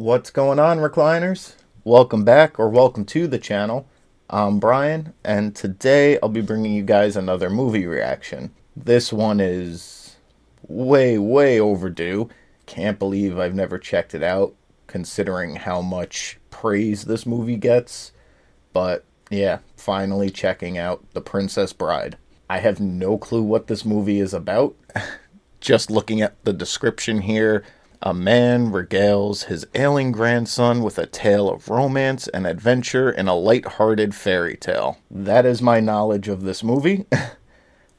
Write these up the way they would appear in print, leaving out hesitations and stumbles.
What's going on, recliners? Welcome back, or welcome to the channel. I'm Brian, and today I'll be bringing you guys another movie reaction. This one is way overdue. Can't believe I've never checked it out, considering how much praise this movie gets. But yeah, finally checking out The Princess Bride. I have no clue what this movie is about. Just looking at the description here, a man regales his ailing grandson with a tale of romance and adventure in a light-hearted fairy tale. That is my knowledge of this movie,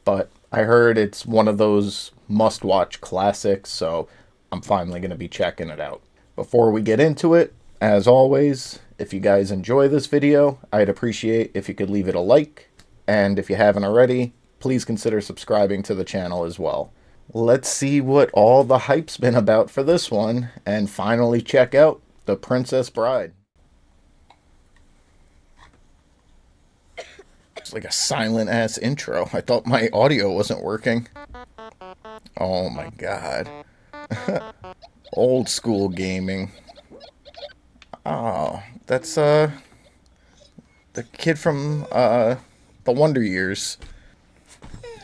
but I heard it's one of those must-watch classics, so I'm finally going to be checking it out. Before we get into it, as always, if you guys enjoy this video, I'd appreciate if you could leave it a like, and if you haven't already, please consider subscribing to the channel as well. Let's see what all the hype's been about for this one, and finally check out The Princess Bride. It's like a silent-ass intro. I thought my audio wasn't working. Oh my god. Old school gaming. Oh, that's, the kid from, The Wonder Years.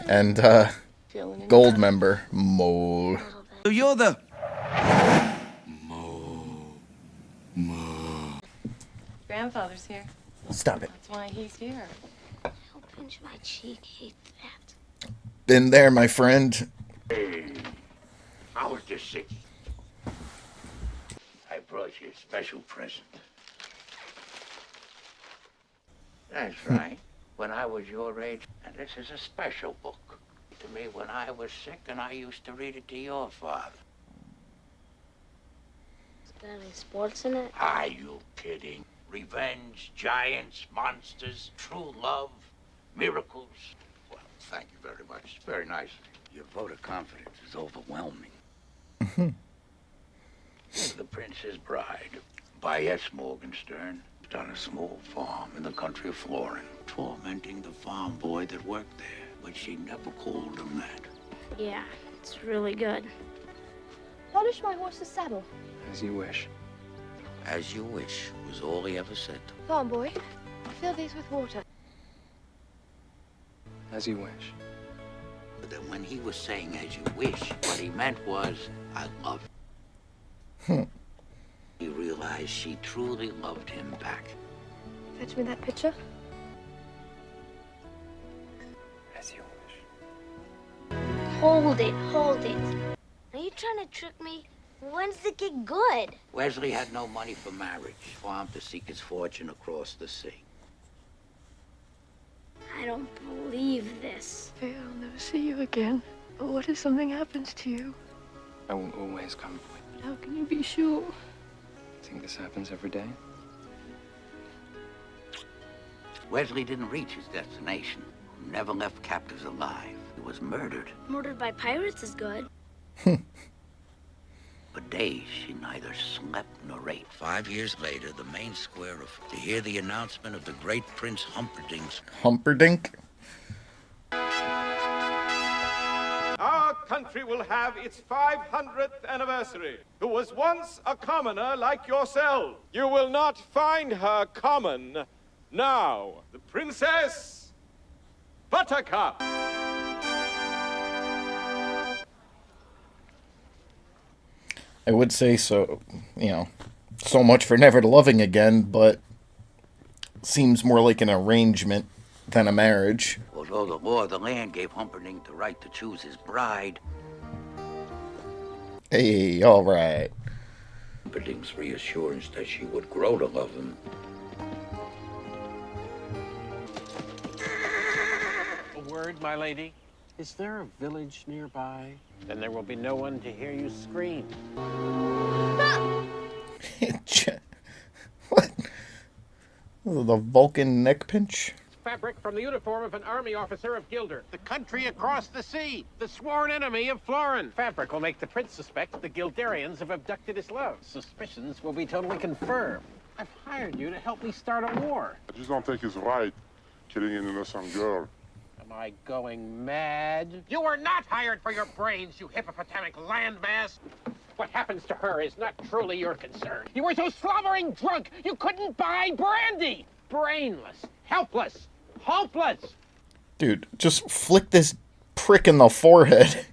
And, Gold member, Mo. So you're the... Grandfather's here. Stop it. That's why he's here. He'll pinch my cheek. Hate that. Been there, my friend. Hey, how was this sick? I brought you a special present. That's right. When I was your age, and this is a special book. To me when I was sick, and I used to read it to your father. Is there any sports in it? Are you kidding? Revenge, giants, monsters, true love, miracles. Well, thank you very much. It's very nice. Your vote of confidence is overwhelming. The Princess Bride by S. Morgenstern. On a small farm in the country of Florin, tormenting the farm boy that worked there. But she never called him that. Yeah, it's really good. Polish my horse's saddle. As you wish. As you wish was all he ever said. Farm boy, fill these with water. As you wish. But then when he was saying as you wish, what he meant was, I love Hmm. He realized she truly loved him back. Fetch me that picture. As you wish. Hold it. Are you trying to trick me? When's the gig good? Wesley had no money for marriage, farmed to seek his fortune across the sea. I don't believe this. Fear I'll never see you again. But what if something happens to you? I will always come. But how can you be sure? Think this happens every day? Wesley didn't reach his destination. Never left captives alive. He was murdered. Murdered by pirates is good. For days, she neither slept nor ate. 5 years later, the main square of to hear the announcement of the great Prince Humperdinck's... Humperdinck? Our country will have its 500th anniversary. Who was once a commoner like yourself. You will not find her common now. The Princess Buttercup. I would say so, so much for never loving again, but seems more like an arrangement than a marriage. Although the law of the land gave Humperdinck the right to choose his bride, Hey, alright. Humperdinck's reassurance that she would grow to love him. A word, my lady. Is there a village nearby? Then there will be no one to hear you scream. What? The Vulcan neck pinch? Fabric from the uniform of an army officer of Gilder. The country across the sea. The sworn enemy of Florin. Fabric will make the prince suspect the Gilderians have abducted his love. Suspicions will be totally confirmed. I've hired you to help me start a war. I just don't think it's right, killing an innocent girl. Am I going mad? You were not hired for your brains, you hippopotamic landmass! What happens to her is not truly your concern. You were so slobbering drunk, you couldn't buy brandy. Brainless, helpless, hopeless. Dude, just flick this prick in the forehead.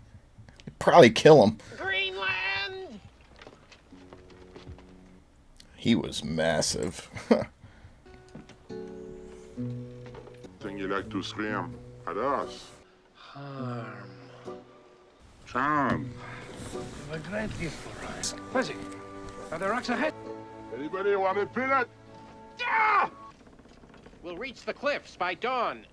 Probably kill him. Greenland! He was massive. Think you like to scream at us? Harm. Charm. A great gift for us. Fuzzy, are there rocks ahead? Anybody want a peanut? Ah! We'll reach the cliffs by dawn.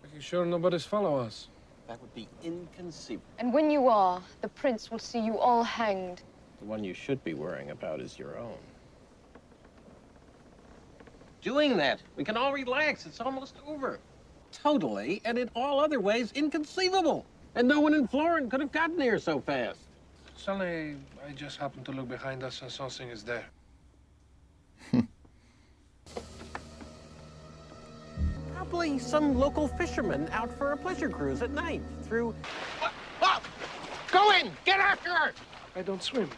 Are you sure nobody's follow us? That would be inconceivable. And when you are, the prince will see you all hanged. The one you should be worrying about is your own. Doing that, we can all relax. It's almost over. Totally, and in all other ways, inconceivable. And no one in Florin could have gotten here so fast. Suddenly, I just happened to look behind us and something is there. Probably some local fisherman out for a pleasure cruise at night through... Oh! Go in! Get after her! I don't swim.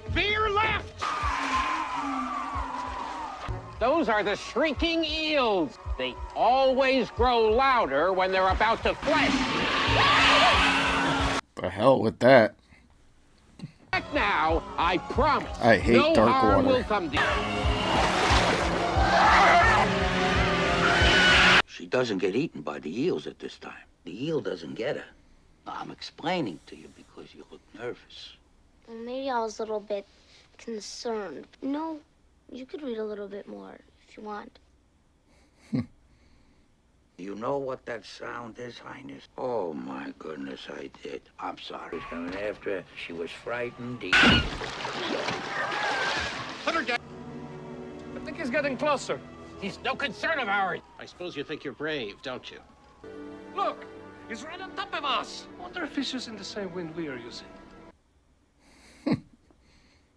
Veer left! Those are the shrieking eels. They always grow louder when they're about to flesh. The hell with that. Back now, I promise. I hate no dark harm water. will come to you. She doesn't get eaten by the eels at this time. The eel doesn't get her. I'm explaining to you because you look nervous. Well, maybe I was a little bit concerned. No, you could read a little bit more if you want. You know what that sound is, Highness? Oh, my goodness, I did. I'm sorry. Coming after her. She was frightened. Put her down. I think he's getting closer. He's no concern of ours. I suppose you think you're brave, don't you? Look, he's right on top of us. I wonder if he's using the same wind we are using.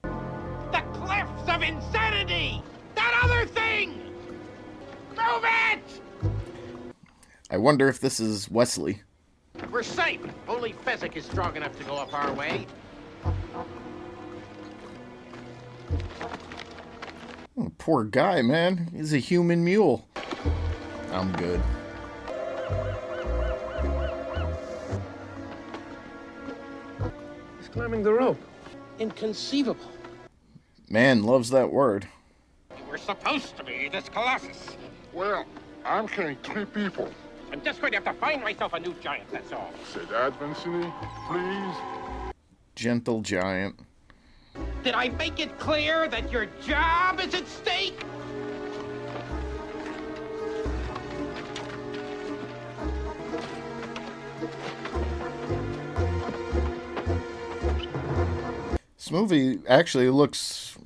The cliffs of insanity! That other thing! Prove it! I wonder if this is Wesley. We're safe. Only Fezzik is strong enough to go up our way. Oh, poor guy, man. He's a human mule. I'm good. He's climbing the rope. Inconceivable. Man loves that word. You were supposed to be this colossus. Well, I'm killing 3 people. I'm just going to have to find myself a new giant, that's all. Say that, Vincini, please. Gentle giant. Did I make it clear that your job is at stake? This movie actually looks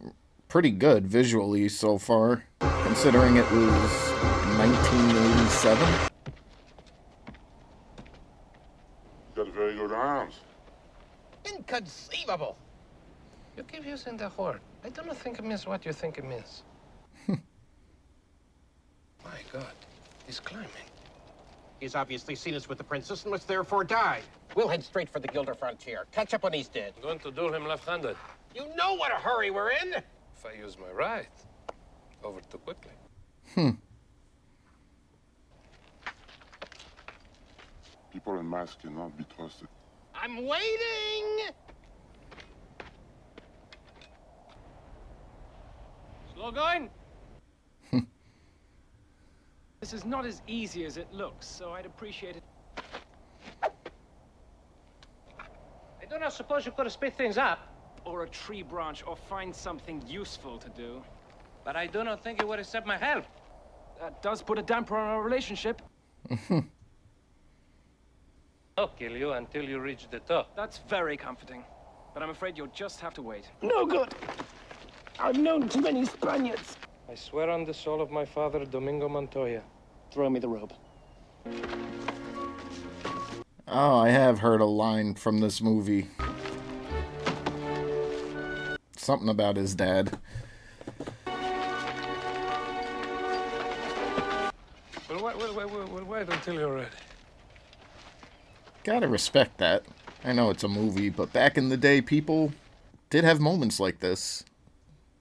pretty good visually so far, considering it was 1987. Got very good arms. Inconceivable. You keep using the word. I don't think it means what you think it means. My God, he's climbing. He's obviously seen us with the princess and must therefore die. We'll head straight for the Gilder frontier. Catch up when he's dead. I'm going to duel him left-handed. You know what a hurry we're in. If I use my right, over too quickly. People in masks cannot be trusted. I'm waiting. Slow going? This is not as easy as it looks, so I'd appreciate it. I do not suppose you could have split things up, or a tree branch, or find something useful to do. But I do not think you would accept my help. That does put a damper on our relationship. I'll kill you until you reach the top. That's very comforting, but I'm afraid you'll just have to wait. No good. I've known too many Spaniards. I swear on the soul of my father, Domingo Montoya. Throw me the rope. Oh, I have heard a line from this movie. Something about his dad. Well, wait until you're ready. Gotta respect that. I know it's a movie, but back in the day, people did have moments like this.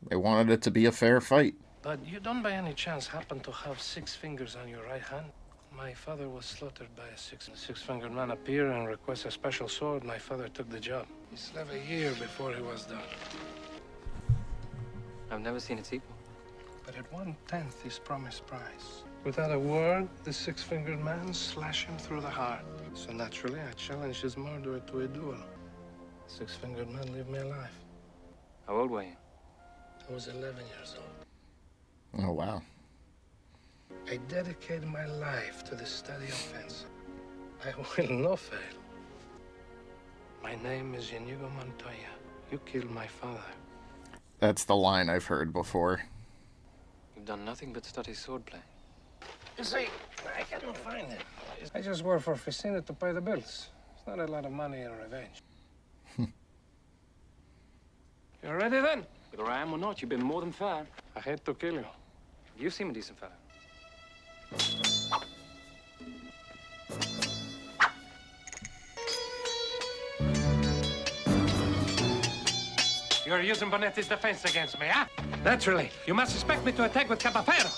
They wanted it to be a fair fight. But you don't by any chance happen to have 6 fingers on your right hand? My father was slaughtered by a six-fingered man appear and request a special sword. My father took the job. He slept a year before he was done. I've never seen its equal. But at 1/10 his promised price. Without a word, the 6-fingered man slashed him through the heart. So naturally, I challenged his murderer to a duel. The 6-fingered man lived me alive. How old were you? I was 11 years old. Oh, wow. I dedicated my life to the study of fencing. I will not fail. My name is Inigo Montoya. You killed my father. That's the line I've heard before. You've done nothing but study swordplay. You see, I couldn't find it. I just work for Ficina to pay the bills. It's not a lot of money in revenge. You ready then? Whether I am or not, you've been more than fair. I hate to kill you. You seem a decent fellow. You're using Bonetti's defense against me, huh? Naturally. You must expect me to attack with Cabafero.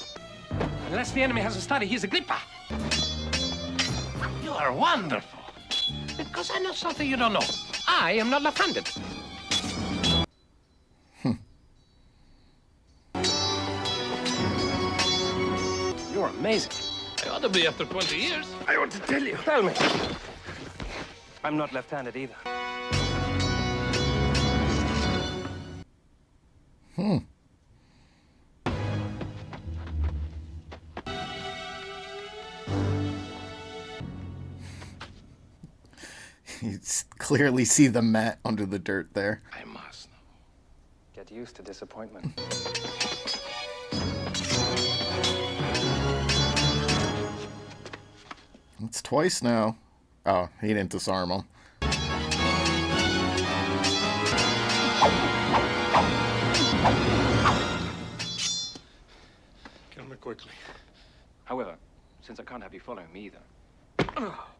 Unless the enemy has a study, he's a gripper. You are wonderful. Because I know something you don't know. I am not left-handed. You're amazing. I ought to be after 20 years. I want to tell you. Tell me. I'm not left-handed either. You clearly see the mat under the dirt there. I must know. Get used to disappointment. It's twice now. Oh, he didn't disarm him. Kill me quickly. However, since I can't have you following me either,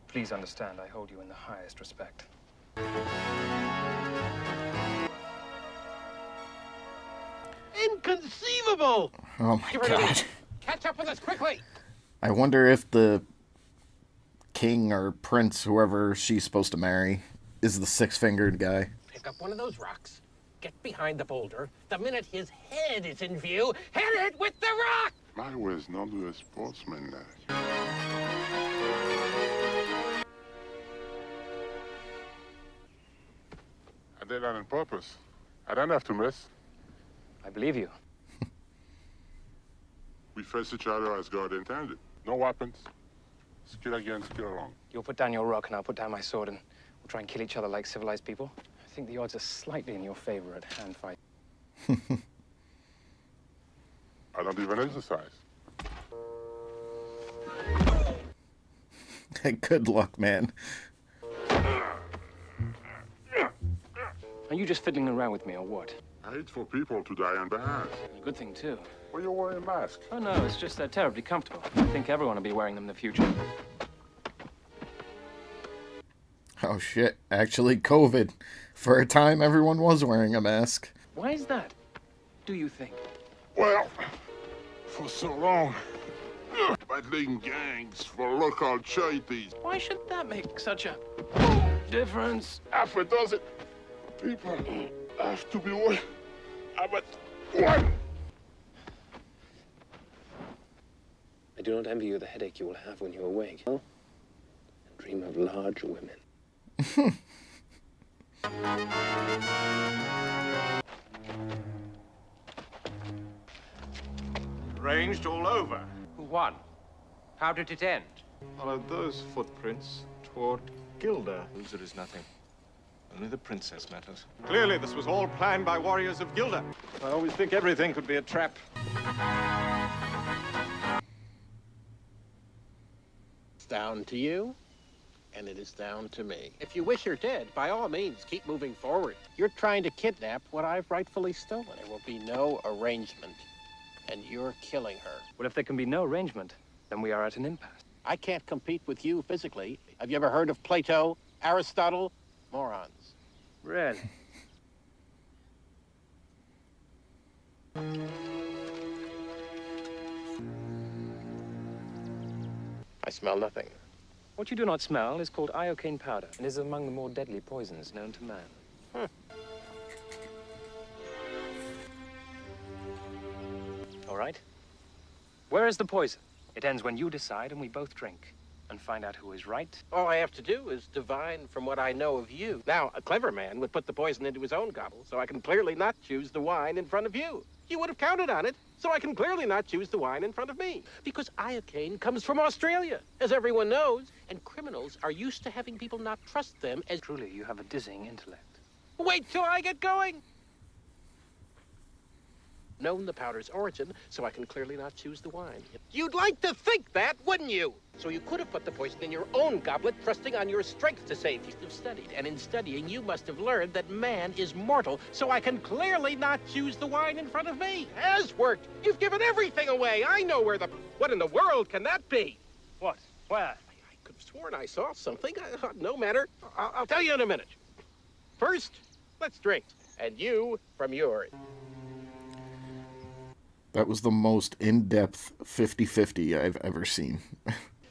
please understand I hold you in the highest respect. Inconceivable! Oh my god. Catch up with us quickly! I wonder if the king or prince, whoever she's supposed to marry, is the 6-fingered guy. Pick up one of those rocks, get behind the boulder. The minute his head is in view, hit it with the rock! My was not a sportsman. I did that on purpose. I don't have to miss. I believe you. We face each other as God intended. No weapons. Skill against skill alone. You'll put down your rock and I'll put down my sword and we'll try and kill each other like civilized people. I think the odds are slightly in your favor at hand fight. I don't even exercise. Good luck, man. Are you just fiddling around with me or what? I hate for people to die on behalf. A good thing too. Well, you're wearing a mask. Oh no, it's just they're terribly comfortable. I think everyone will be wearing them in the future. Oh shit, actually COVID. For a time, everyone was wearing a mask. Why is that, do you think? Well, for so long, battling gangs for local charities. Why should that make such a difference? Half a dozen people have to be one. But one. I do not envy you the headache you will have when you awake. And dream of large women. Ranged all over. Who won? How did it end? Followed those footprints toward Gilda. Loser is nothing. Only the princess matters. Clearly, this was all planned by warriors of Gilda. I always think everything could be a trap. It's down to you, and it is down to me. If you wish her dead, by all means, keep moving forward. You're trying to kidnap what I've rightfully stolen. There will be no arrangement, and you're killing her. Well, if there can be no arrangement, then we are at an impasse. I can't compete with you physically. Have you ever heard of Plato, Aristotle? Morons. Really? I smell nothing. What you do not smell is called iocane powder and is among the more deadly poisons known to man. All right. Where is the poison? It ends when you decide and we both drink and find out who is right. All I have to do is divine from what I know of you. Now, a clever man would put the poison into his own gobble, so I can clearly not choose the wine in front of you. You would have counted on it, so I can clearly not choose the wine in front of me. Because iocane comes from Australia, as everyone knows, and criminals are used to having people not trust them as... Truly, you have a dizzying intellect. Wait till I get going! Known the powder's origin, so I can clearly not choose the wine. You'd like to think that, wouldn't you? So you could have put the poison in your own goblet, trusting on your strength to save you. You've studied, and in studying, you must have learned that man is mortal, so I can clearly not choose the wine in front of me. Has worked. You've given everything away. I know where the... What in the world can that be? What? Where? I could have sworn I saw something. No matter. I'll tell you in a minute. First, let's drink. And you from yours. That was the most in-depth 50-50 I've ever seen.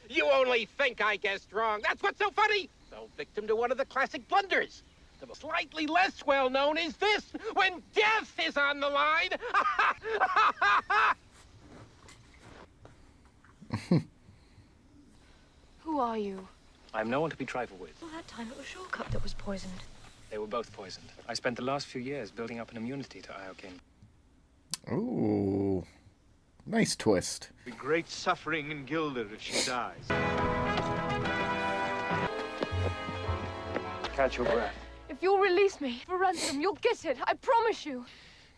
You only think I guessed wrong. That's what's so funny. Fell victim to one of the classic blunders. The slightly less well-known is this, when death is on the line. Who are you? I'm no one to be trifled with. Well, that time it was Shortcut that was poisoned. They were both poisoned. I spent the last few years building up an immunity to iocane. Ooh, nice twist. The great suffering in Gilder if she dies. Catch your breath. If you'll release me for ransom, you'll get it. I promise you.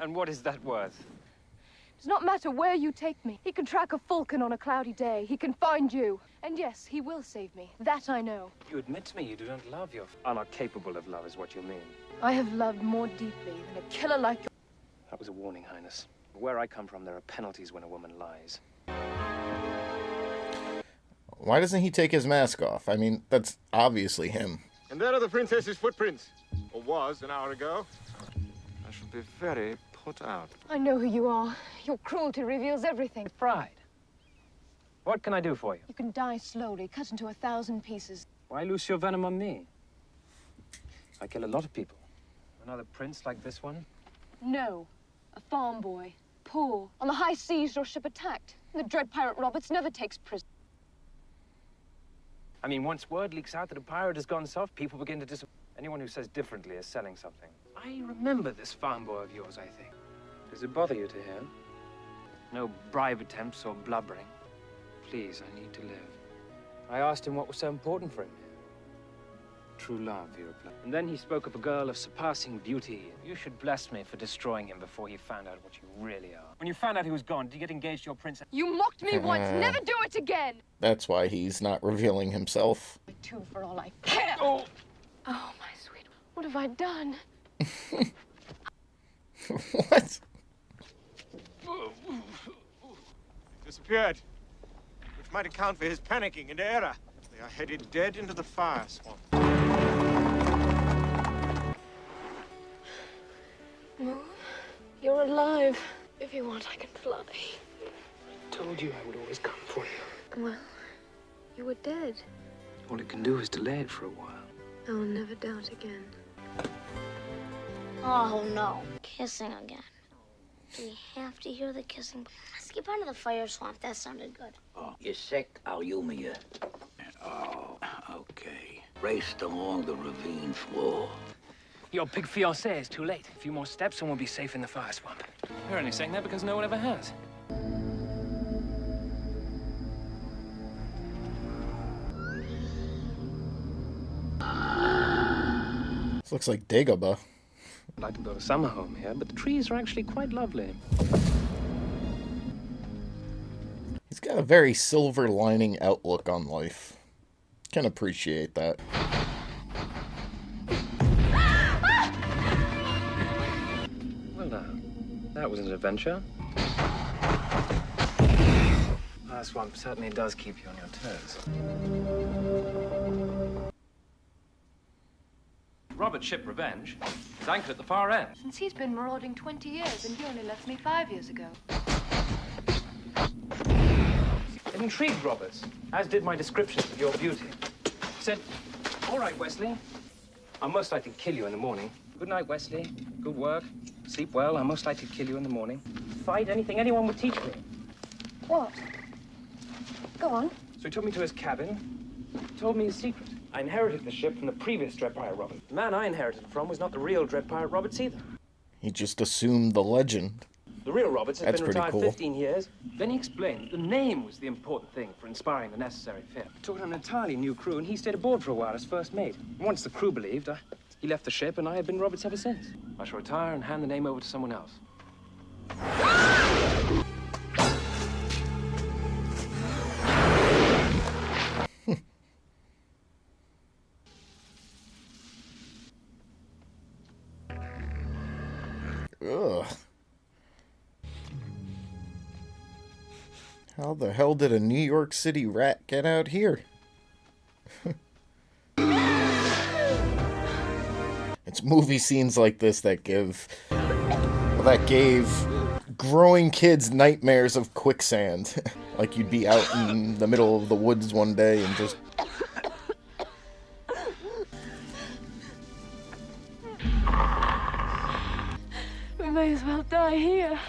And what is that worth? It does not matter where you take me. He can track a falcon on a cloudy day. He can find you. And yes, he will save me. That I know. You admit to me you do not love your... are not capable of love is what you mean. I have loved more deeply than a killer like you. That was a warning, Highness. Where I come from, there are penalties when a woman lies. Why doesn't he take his mask off? I mean, that's obviously him. And there are the princess's footprints. Or was an hour ago. I shall be very put out. I know who you are. Your cruelty reveals everything. Pride. What can I do for you? You can die slowly, cut into 1,000 pieces. Why loose your venom on me? I kill a lot of people. Another prince like this one? No. A farm boy. Poor. On the high seas, your ship attacked. The dread pirate Roberts never takes prisoners. I mean, once word leaks out that a pirate has gone soft, people begin to Anyone who says differently is selling something. I remember this farm boy of yours, I think. Does it bother you to hear? No bribe attempts or blubbering. Please, I need to live. I asked him what was so important for him here. True love, he replied. And then he spoke of a girl of surpassing beauty. You should bless me for destroying him before he found out what you really are. When you found out he was gone, did you get engaged to your princess? You mocked me once. Never do it again. That's why he's not revealing himself. Two for all I care. Oh, my sweet. What have I done? What? Disappeared. Which might account for his panicking and error. They are headed dead into the fire swamp. Moon, you're alive. If you want, I can fly. I told you I would always come for you. Well, you were dead. All it can do is delay it for a while. I'll never doubt again. Oh, no. Kissing again. Do we have to hear the kissing? Let's get out of the fire swamp. That sounded good. Oh, you're sick? I'll humor you. Oh, okay. Raced along the ravine floor. Your big fiancé is too late. A few more steps and we'll be safe in the fire swamp. You're only saying that because no one ever has. This looks like Dagobah. I'd like to build a summer home here, but the trees are actually quite lovely. He's got a very silver lining outlook on life. Can appreciate that. Well, now, that was an adventure. Fire swamp certainly does keep you on your toes. Robert's ship Revenge is anchored at the far end. Since he's been marauding 20 years, and he only left me 5 years ago. It intrigued Roberts, as did my descriptions of your beauty. He said, all right, Wesley, I'll most likely kill you in the morning. Good night, Wesley. Good work. Sleep well. I'll most likely kill you in the morning. Fight anything anyone would teach me. What? Go on. So he took me to his cabin, told me his secret. I inherited the ship from the previous Dread Pirate Robert. The man I inherited it from was not the real Dread Pirate Roberts either. He just assumed the legend. The real Roberts has That's been pretty retired cool. 15 years. Then he explained that the name was the important thing for inspiring the necessary fear. Took on an entirely new crew, and he stayed aboard for a while as first mate. And once the crew believed, he left the ship, and I have been Roberts ever since. I shall retire and hand the name over to someone else. Ugh. How the hell did a New York City rat get out here? It's movie scenes like this that gave growing kids nightmares of quicksand. Like you'd be out in the middle of the woods one day and just... We may as well die here.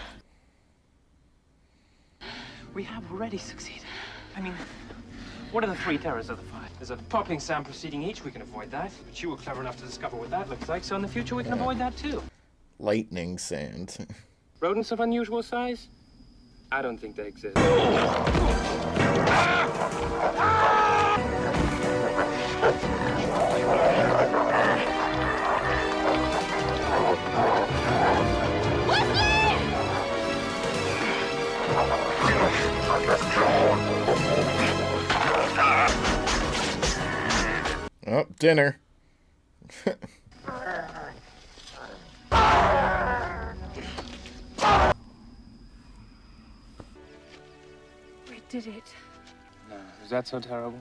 We have already succeeded. I mean, what are the three terrors of the fight? There's a popping sound preceding each. We can avoid that. But you were clever enough to discover what that looks like, so in the future we can avoid that too. Lightning sand. Rodents of unusual size? I don't think they exist. Oh, dinner. We did it. No, is that so terrible?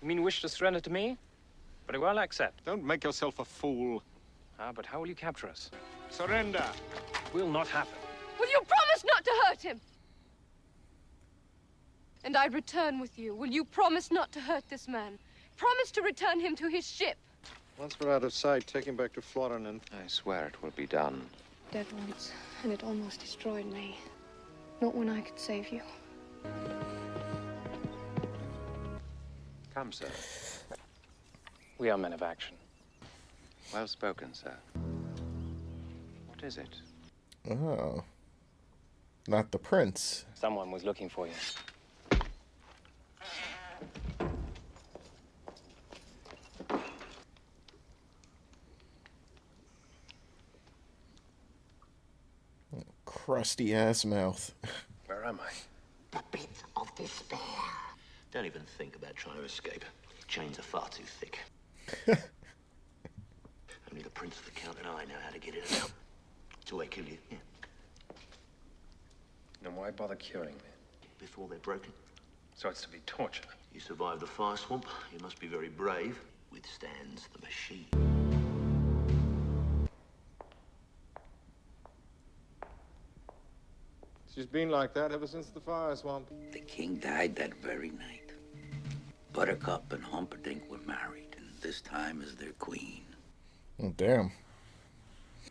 You mean you wish to surrender to me? Very well, I accept. Don't make yourself a fool. Ah, but how will you capture us? Surrender. Will not happen. Will you promise not to hurt him? And I return with you. Will you promise not to hurt this man? Promise to return him to his ship. Once we're out of sight, take him back to Florin and... I swear it will be done. Dead once, and it almost destroyed me. Not when I could save you. Come, sir. We are men of action. Well spoken, sir. What is it? Oh. Not the prince. Someone was looking for you. Crusty ass mouth. Where am I? The pit of despair. Don't even think about trying to escape. Chains are far too thick. Only the Prince, the Count, and I know how to get in and out. Till they kill you, yeah. Then why bother curing me? Before they're broken. So it's to be torture. You survived the fire swamp. You must be very brave. Withstands the machine. She's been like that ever since the fire swamp. The king died that very night. Buttercup and Humperdinck were married, and this time is their queen. Oh, damn.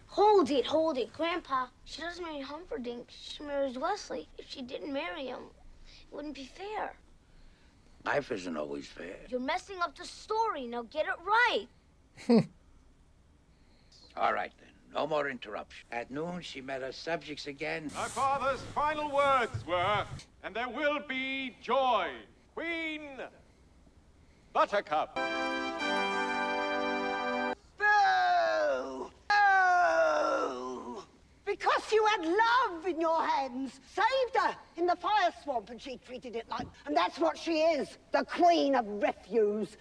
Hold it, Grandpa. She doesn't marry Humperdinck. She marries Wesley. If she didn't marry him, it wouldn't be fair. Life isn't always fair. You're messing up the story. Now get it right. All right, then. No more interruption. At noon, she met her subjects again. My father's final words were, and there will be joy. Queen Buttercup. Boo! Boo! Because you had love in your hands. Saved her in the fire swamp, and she treated it like... And that's what she is, the queen of refuse.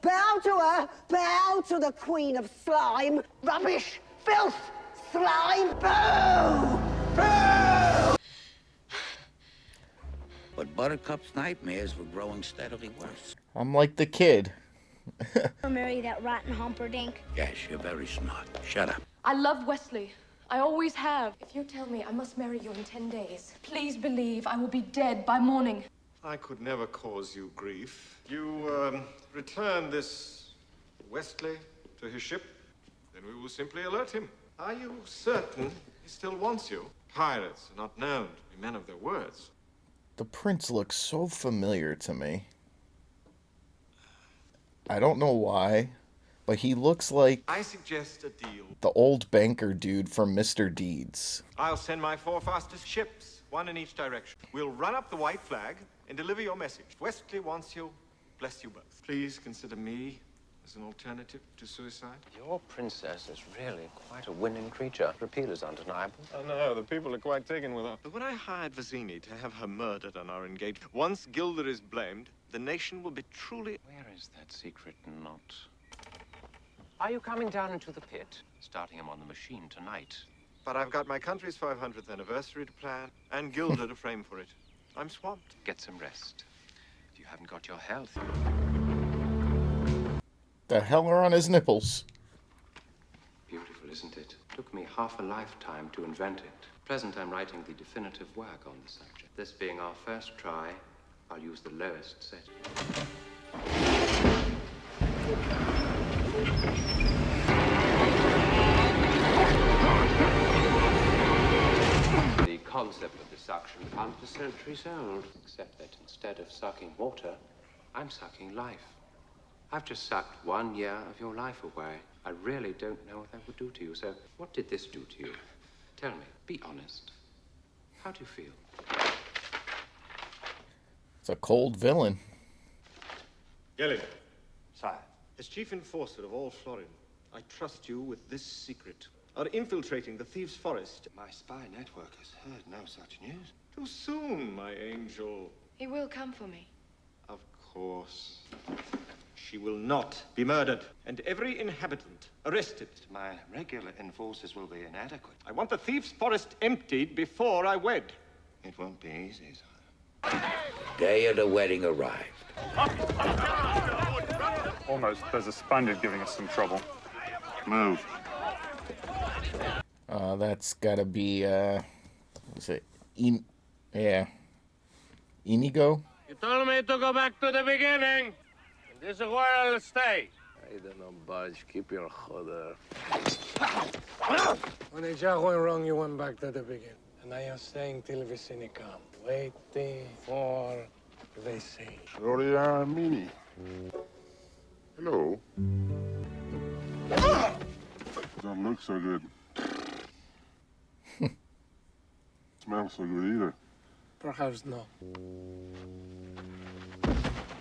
Bow to her, bow to the queen of slime. Rubbish, filth, slime, boo! Boo! But Buttercup's nightmares were growing steadily worse. I'm like the kid. I'll marry that rotten Humperdinck. Yes, you're very smart. Shut up. I love Wesley. I always have. If you tell me I must marry you in 10 days, please believe I will be dead by morning. I could never cause you grief. You, return this Westley to his ship, then we will simply alert him. Are you certain he still wants you? Pirates are not known to be men of their words. The prince looks so familiar to me. I don't know why, but he looks like I suggest a deal. the old banker dude from Mr. Deeds. I'll send my 4 fastest ships, 1 in each direction. We'll run up the white flag and deliver your message. Westley wants you. Bless you both. Please consider me as an alternative to suicide. Your princess is really quite a winning creature. Repeal is undeniable. I know, the people are quite taken with her. But when I hired Vizzini to have her murdered on our engagement, once Gilder is blamed, the nation will be truly... Where is that secret knot? Are you coming down into the pit? Starting him on the machine tonight. But I've got my country's 500th anniversary to plan, and Gilder to frame for it. I'm swamped. Get some rest. If you haven't got your health... The hell are on his nipples? Beautiful, isn't it? Took me half a lifetime to invent it. Present, I'm writing the definitive work on the subject. This being our first try, I'll use the lowest setting. The concept of the suction can't be centuries old, except that instead of sucking water, I'm sucking life. I've just sucked 1 year of your life away. I really don't know what that would do to you. So, what did this do to you? Tell me. Be honest. How do you feel? It's a cold villain. Gellin. Sire. As chief enforcer of all Florin, I trust you with this secret. Are infiltrating the thieves' forest. My spy network has heard no such news. Too soon, my angel. He will come for me. Of course. She will not be murdered, and every inhabitant arrested. My regular enforcers will be inadequate. I want the thieves' forest emptied before I wed. It won't be easy, sire. Day of the wedding arrived. Almost. There's a Spaniard giving us some trouble. Move. That's gotta be, what's it? Yeah. Inigo? You told me to go back to the beginning. And this is where I'll stay. I don't know, budge. Keep your choder. When the job went wrong, you went back to the beginning. And I am staying till Vicini come. Waiting for Vicini. Surely are Mini. Hello. Don't look so good. Smells so good either. Perhaps no.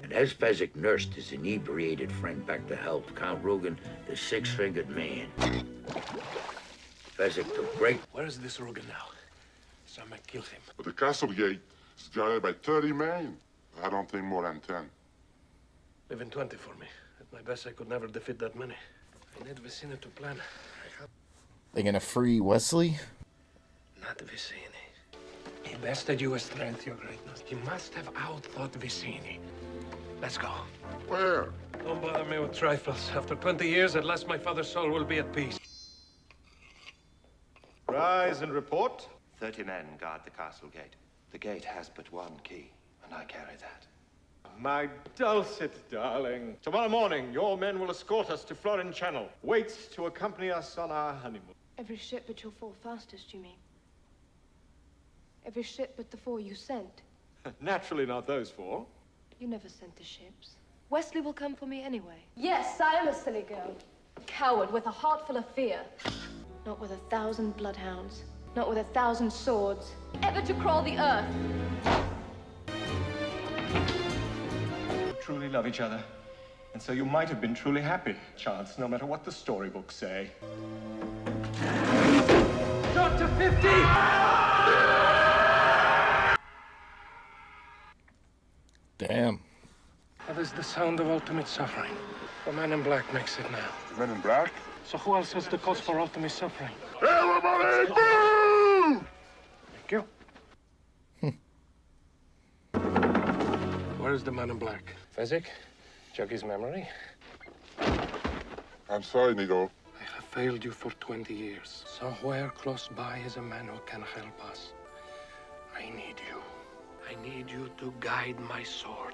And as Fezzik nursed his inebriated friend back to health, Count Rugen, the six-fingered man. Fezzik took great... Where is this Rugen now? Someone killed him. But the castle gate is guarded by 30 men. I don't think more than 10. Leaving 20 for me. At my best, I could never defeat that many. I need Vicini to plan. They gonna free Wesley? Not Vicini. He bested you with strength, your greatness. He must have outthought Vicini. Let's go. Where? Don't bother me with trifles. After 20 years, at last my father's soul will be at peace. Rise and report. 30 men guard the castle gate. The gate has but one key, and I carry that. My dulcet darling. Tomorrow morning, your men will escort us to Florin Channel. Waits to accompany us on our honeymoon. Every ship but your 4 fastest, you mean? Every ship but the 4 you sent? Naturally not those 4. You never sent the ships. Wesley will come for me anyway. Yes, I am a silly girl. A coward with a heart full of fear. Not with 1,000 bloodhounds. Not with 1,000 swords. Ever to crawl the earth. You truly love each other. And so you might have been truly happy, Chance, no matter what the storybooks say. Shot to 50! Damn. That is the sound of ultimate suffering. The man in black makes it now. The men in black? So who else has the cause for ultimate suffering? Everybody, boo! Thank you. Where's the man in black? Fezzik? Check his memory. I'm sorry, Nico. I have failed you for 20 years. Somewhere close by is a man who can help us. I need you. I need you to guide my sword.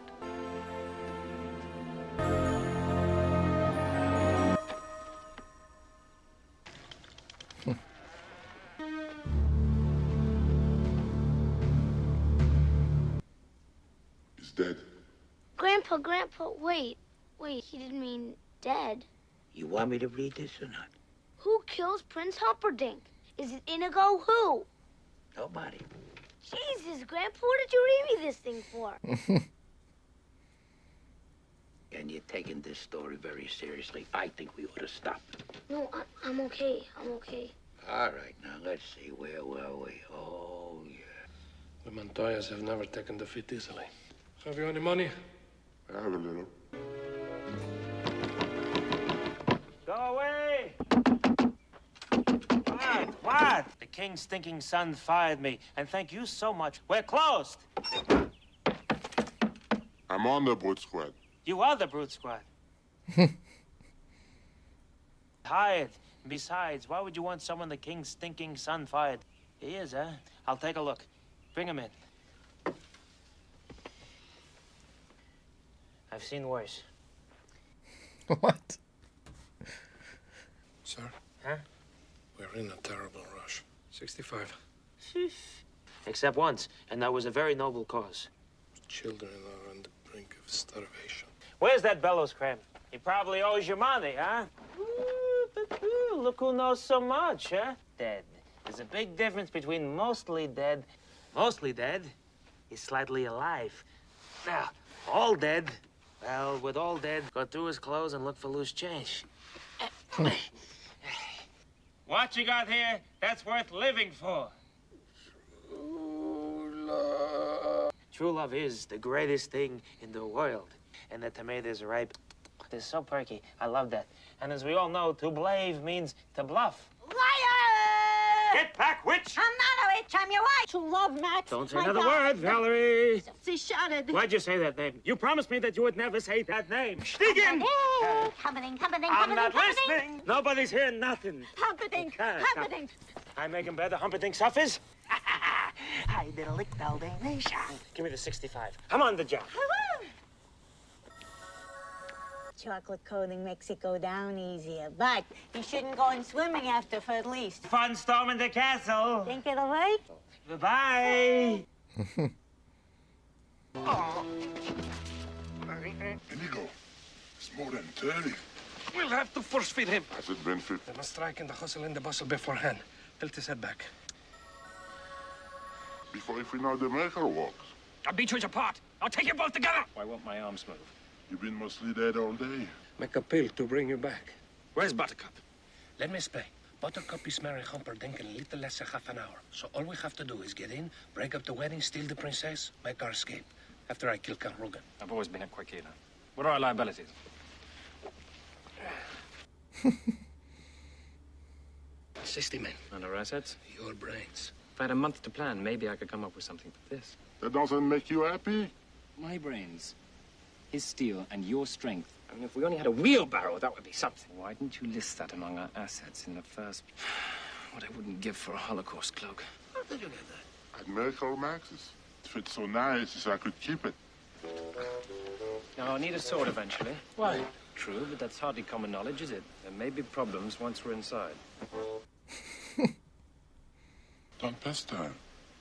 He's dead. Grandpa, wait. Wait, he didn't mean dead. You want me to read this or not? Who kills Prince Humperdinck? Is it Inigo? Who? Nobody. Jesus, Grandpa, what did you read me this thing for? And you're taking this story very seriously. I think we ought to stop. No, I'm okay. I'm okay. All right, now let's see. Where were we? Oh, yeah. The Montoyas have never taken defeat easily. Have you any money? I have a little. Go away! What? The king's stinking son fired me, and thank you so much. We're closed. I'm on the boat squad. You are the brute squad. Hired. Besides, why would you want someone the king's stinking son fired? He is, huh? I'll take a look. Bring him in. I've seen worse. What? Sir? Huh? We're in a terrible rush. 65. Except once, and that was a very noble cause. Children are on the brink of starvation. Where's that bellows cram? He probably owes you money, huh? Look who knows so much, huh? Dead. There's a big difference between mostly dead is slightly alive. Now, all dead, well, with all dead, go through his clothes and look for loose change. What you got here, that's worth living for. True love is the greatest thing in the world. And the tomatoes are ripe. They're so perky. I love that. And as we all know, to blave means to bluff. Liar! Get back, witch! I'm not a witch, I'm your wife. To love, Max. Don't say My another God. word, Valerie. She shouted. Why'd you say that name? You promised me that you would never say that name. Stiegen! Humperdinck. I'm not listening. Nobody's hearing nothing. Humperdinck. Okay, Humperdinck. I make him bear the Humperdinck suffers. I did a lick nation. Give me the 65. I'm on the job. Chocolate coating makes it go down easier, but you shouldn't go in swimming after for at least. Fun storming the castle. Think it'll work? Bye-bye. Inigo, it's more than 30. We'll have to force feed him. Has it been 50? They must strike in the hustle and the bustle beforehand. Tilt his head back. Before if we know the maker walks. I'll beat you apart. I'll take you both together. Why won't my arms move? You've been mostly dead all day. Make a pill to bring you back. Where's Buttercup? Let me explain. Buttercup is marrying Humperdinck in a little less than half an hour. So all we have to do is get in, break up the wedding, steal the princess, make our escape. After I kill Count Rugen. I've always been a quick eater. What are our liabilities? 60 men. And our assets? Your brains. If I had a month to plan, maybe I could come up with something for this. That doesn't make you happy? My brains. His steel and your strength. I mean, if we only had a wheelbarrow, that would be something. Why didn't you list that among our assets in the first... What I wouldn't give for a Holocaust cloak. How did you get that? I'd make our maxes. It fits so nice as I could keep it. Now, I'll need a sword eventually. Why? True, but that's hardly common knowledge, is it? There may be problems once we're inside. Don't pester.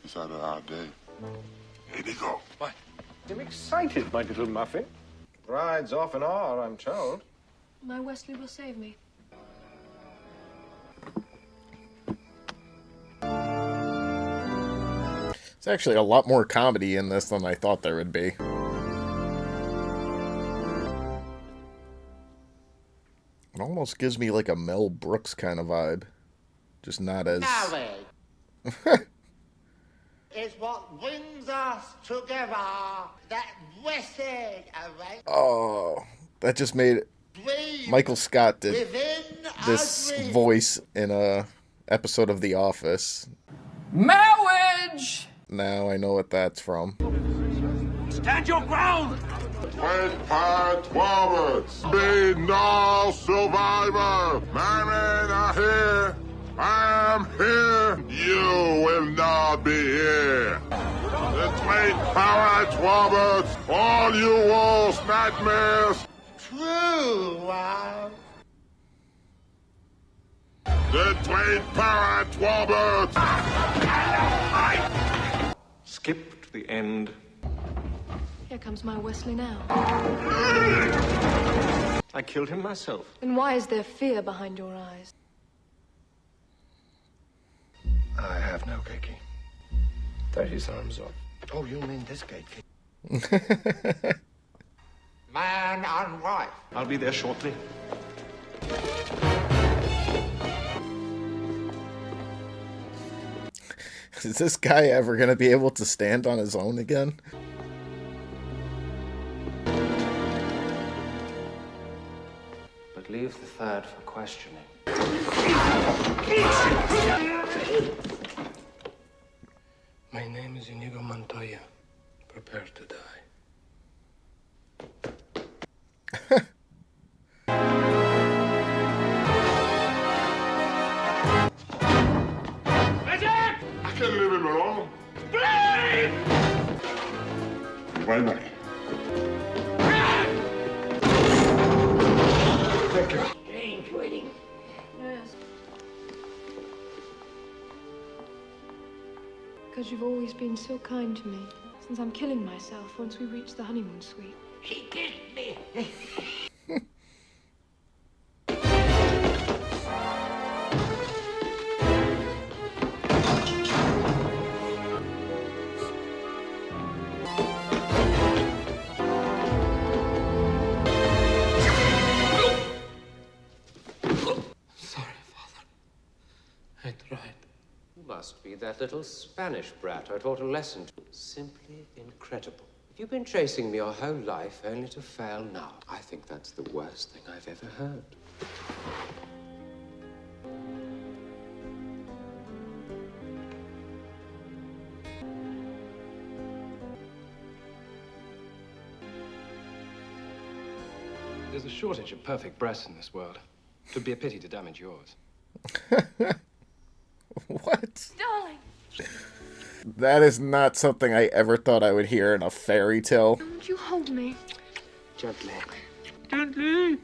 It's had a hard day. Inigo. What? I'm excited, my little muffin. Rides off and are, I'm told. My Wesley will save me. It's actually a lot more comedy in this than I thought there would be. It almost gives me like a Mel Brooks kind of vibe. Just not as... is what brings us together. That blessed array. Oh, that just made it... Michael Scott did this voice in a episode of The Office. Marriage! Now I know what that's from. Stand your ground! Wait, part forwards. Be no survivor. My men are here. I am here. You will not be here. The great power forwards. All you walls, nightmares. True love. The great power forwards. Skip to the end. Here comes my Wesley now. I killed him myself. Then why is there fear behind your eyes? I have no key. Take his arms off. Oh, you mean this gate key? Man and wife. I'll be there shortly. Is this guy ever going to be able to stand on his own again? But leave the third for questioning. My name is Inigo Montoya. Prepare to die. I can leave him alone. Vuelve. Thank you. Strange waiting. Yes. Because you've always been so kind to me. Since I'm killing myself once we reach the honeymoon suite. She kissed me. I tried. You must be that little Spanish brat I taught a lesson to. Simply incredible. You've been chasing me your whole life only to fail now. I think that's the worst thing I've ever heard. There's a shortage of perfect breasts in this world. It would be a pity to damage yours. What? Darling! That is not something I ever thought I would hear in a fairy tale. Won't you hold me? Gently. Gently.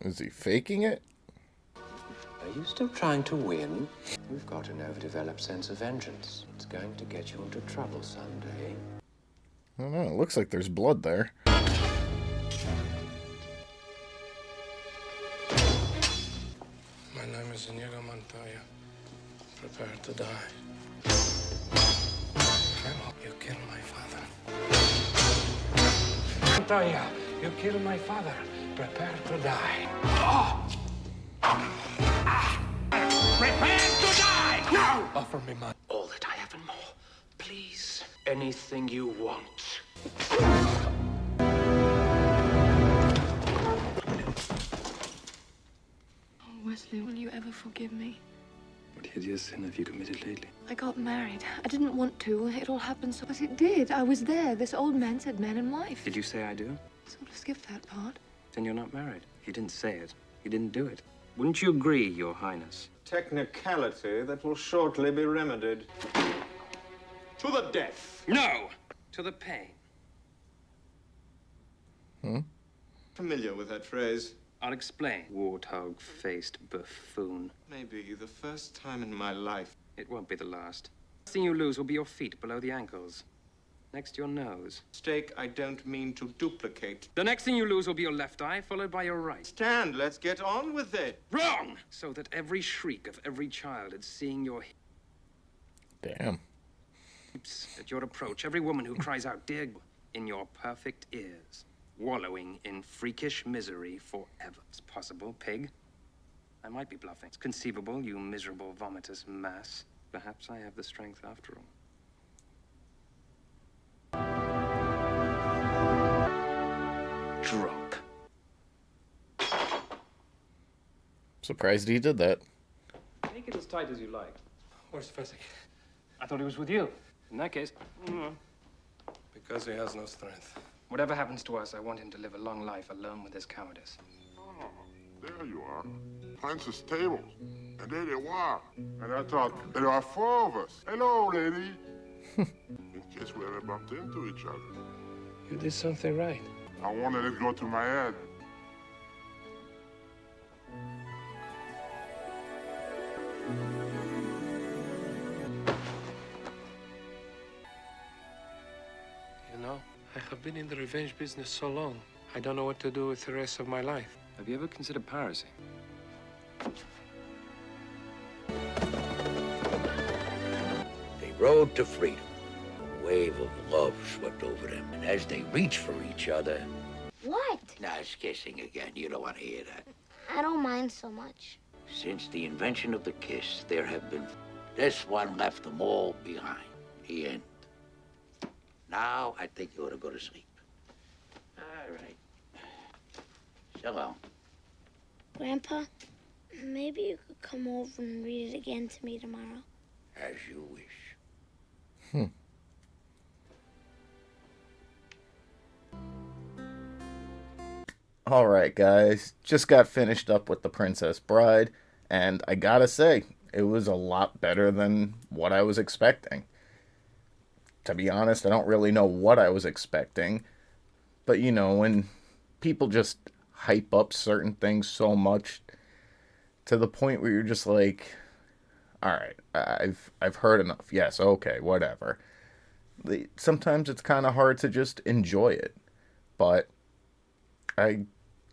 Is he faking it? Are you still trying to win? You've got an overdeveloped sense of vengeance. It's going to get you into trouble someday. I don't know. It looks like there's blood there. My name is Inigo Montoya. Prepare to die. I hope you kill my father. Montoya, you killed my father. Prepare to die. Prepare to die! Now! Offer me money. All that I have and more. Please. Anything you want. Oh, Wesley, will you ever forgive me? What hideous sin have you committed lately? I got married. I didn't want to. It all happened so... But it did. I was there. This old man said man and wife. Did you say I do? Sort of skipped that part. Then you're not married. You didn't say it. You didn't do it. Wouldn't you agree, Your Highness? Technicality that will shortly be remedied. To the death. No! To the pain. Familiar with that phrase? I'll explain. Warthog-faced buffoon. Maybe the first time in my life. It won't be the last. The thing you lose will be your feet below the ankles. Next to your nose. Mistake I don't mean to duplicate. The next thing you lose will be your left eye, followed by your right. Stand, let's get on with it. Wrong! So that every shriek of every child at seeing your Damn. hips at your approach, every woman who cries out, "Dear," in your perfect ears, wallowing in freakish misery forever. It's possible, pig. I might be bluffing. It's conceivable, you miserable vomitous mass. Perhaps I have the strength after all. Drop. Surprised he did that. Make it as tight as you like. Where's Fezzik? I thought he was with you. In that case, Because he has no strength. whatever happens to us, I want him to live a long life alone with his cowardice. Oh, there you are. Prince's table. And there they were. And I thought, there are four of us. Hello, lady. In case we ever bumped into each other. You did something right. I wanted it to go to my head. You know, I have been in the revenge business so long, I don't know what to do with the rest of my life. Have you ever considered piracy? They rode to freedom. A wave of love swept over them. And as they reached for each other... What? Now, it's kissing again. You don't want to hear that. I don't mind so much. Since the invention of the kiss, there have been... This one left them all behind. The end. Now, I think you ought to go to sleep. All right. So long. Grandpa, maybe you could come over and read it again to me tomorrow. As you wish. All right, guys. Just got finished up with The Princess Bride, and I gotta say, it was a lot better than what I was expecting. To be honest, I don't really know what I was expecting, but you know, when people just hype up certain things so much to the point where you're just like, all right, I've heard enough. Yes, okay, whatever. Sometimes it's kind of hard to just enjoy it, but I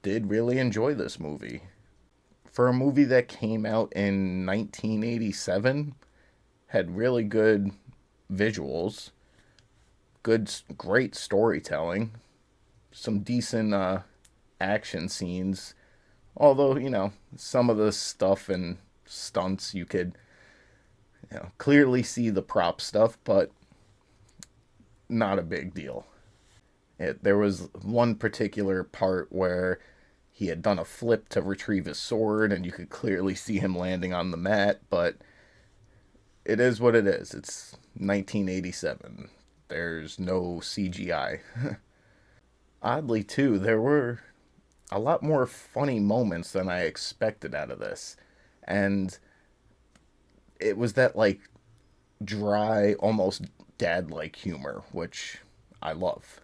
did really enjoy this movie. For a movie that came out in 1987, had really good visuals, great storytelling, some decent action scenes. Although, you know, some of the stuff and stunts you could, you know, clearly see the prop stuff, but not a big deal. There was one particular part where he had done a flip to retrieve his sword, and you could clearly see him landing on the mat, but it is what it is. It's 1987. There's no CGI. Oddly, too, there were a lot more funny moments than I expected out of this. And it was that, like, dry, almost dad-like humor, which I love.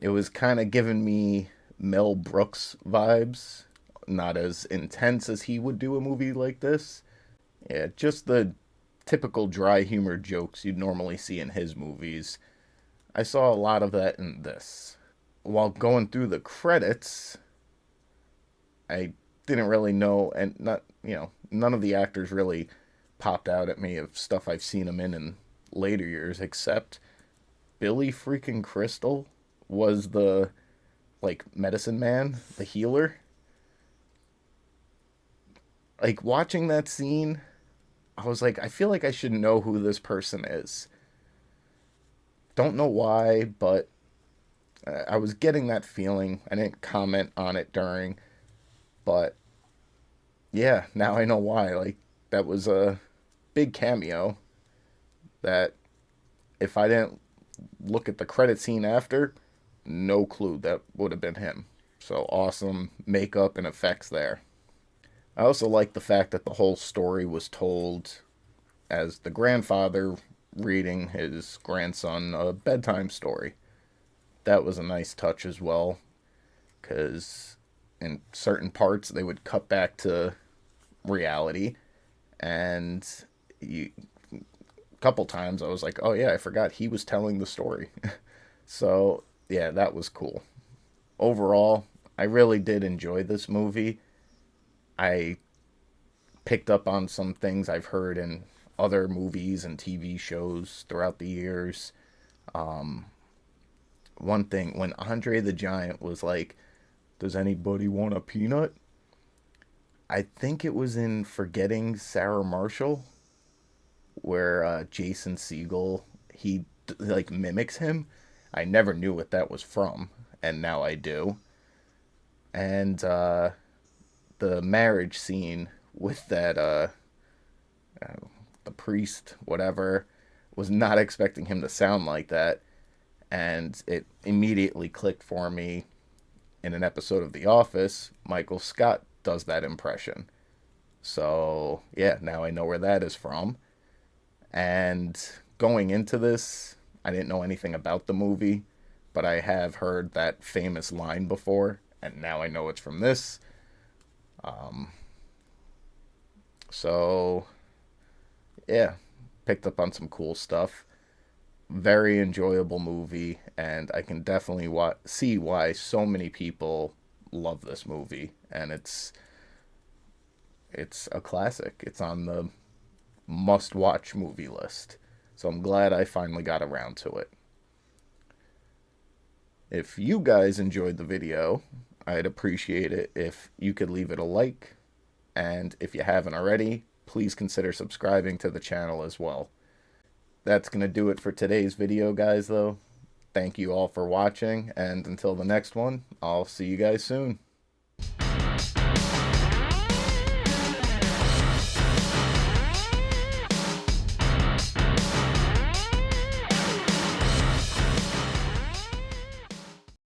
It was kind of giving me Mel Brooks vibes. Not as intense as he would do a movie like this. Yeah, just the typical dry humor jokes you'd normally see in his movies. I saw a lot of that in this. While going through the credits, I didn't really know, and none of the actors really popped out at me of stuff I've seen them in later years, except Billy freaking Crystal was the, like, medicine man, the healer. Like, watching that scene, I was like, I feel like I should know who this person is. Don't know why, but I was getting that feeling. I didn't comment on it during, but yeah, now I know why. Like, that was a big cameo that if I didn't look at the credit scene after, no clue that would have been him. So awesome makeup and effects there. I also like the fact that the whole story was told as the grandfather reading his grandson a bedtime story. That was a nice touch as well, because in certain parts they would cut back to reality, and a couple times I was like, oh yeah, I forgot he was telling the story. So yeah, that was cool. Overall, I really did enjoy this movie. I picked up on some things I've heard in other movies and TV shows throughout the years. One thing, when Andre the Giant was like, does anybody want a peanut? I think it was in Forgetting Sarah Marshall, where Jason Segel, he like mimics him. I never knew what that was from, and now I do. And the marriage scene with that the priest, whatever. Was not expecting him to sound like that. And it immediately clicked for me. In an episode of The Office, Michael Scott does that impression. So, yeah, now I know where that is from. And going into this, I didn't know anything about the movie, but I have heard that famous line before, and now I know it's from this. So, yeah, picked up on some cool stuff. Very enjoyable movie, and I can definitely see why so many people love this movie. And it's a classic. It's on the must-watch movie list. So I'm glad I finally got around to it. If you guys enjoyed the video, I'd appreciate it if you could leave it a like. And if you haven't already, please consider subscribing to the channel as well. That's going to do it for today's video, guys, though. Thank you all for watching, and until the next one, I'll see you guys soon.